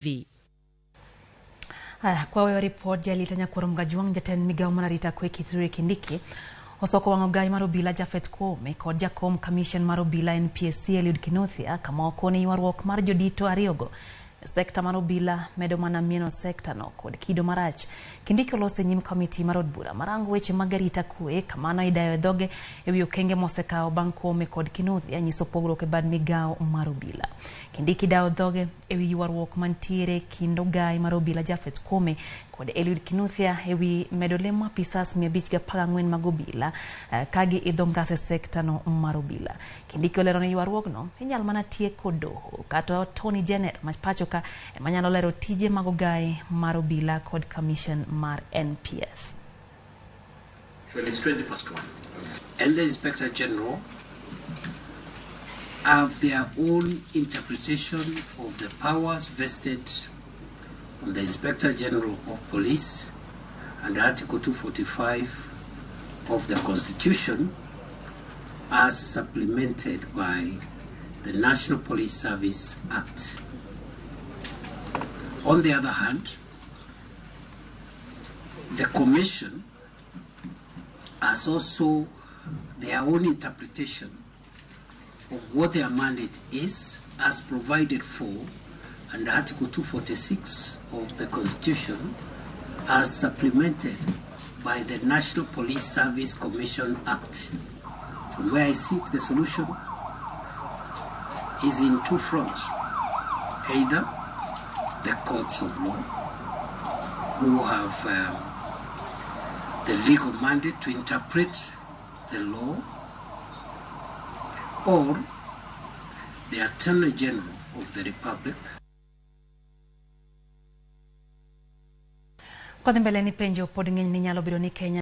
V. Kwa wewe report ya litanya kurumga juang jaten migao manarita kwe Kithure Kindiki osoko wangogai marobila Japheth Koome kod jakom commission marobila NPSC Eliud Kinothia kama okone ywarruok mar jodito ariogo sekta marobila medo mana mieno sekta no kod kido marach. Kindiki olose nyim komiti marod bura marango weche magarita kwe kamano idayo dhoge ewi okenge mosekao bang' Koome kod Kinothia nyiso pogruok e bad migao marobila. Kindiki dayo dhoge ewi ywarruok mantiere kindo gai marobila Japheth Koome kod Eliud Kinothia ewi medo lemo apisas 514 magobila kagi idho ngase sekta no marobila. Kindiki olero ne ywarruokno inyal mana tiek kod doho kata Tony Janet mapacho ka manyalo lero tije magogai marobila kod commission mar NPS. Well, it's 1:20. And the Inspector General have their own interpretation of the powers vested on the Inspector General of Police and Article 245 of the Constitution as supplemented by the National Police Service Act. On the other hand, the Commission has also their own interpretation of what their mandate is as provided for under Article 246 of the Constitution as supplemented by the National Police Service Commission Act. From where I seek the solution is in two fronts. Either the courts of law, who have the legal mandate to interpret the law, or the Attorney General of the Republic. Kodhi mbele ni penjo pod ng'eny ni nyalo biro ni Kenya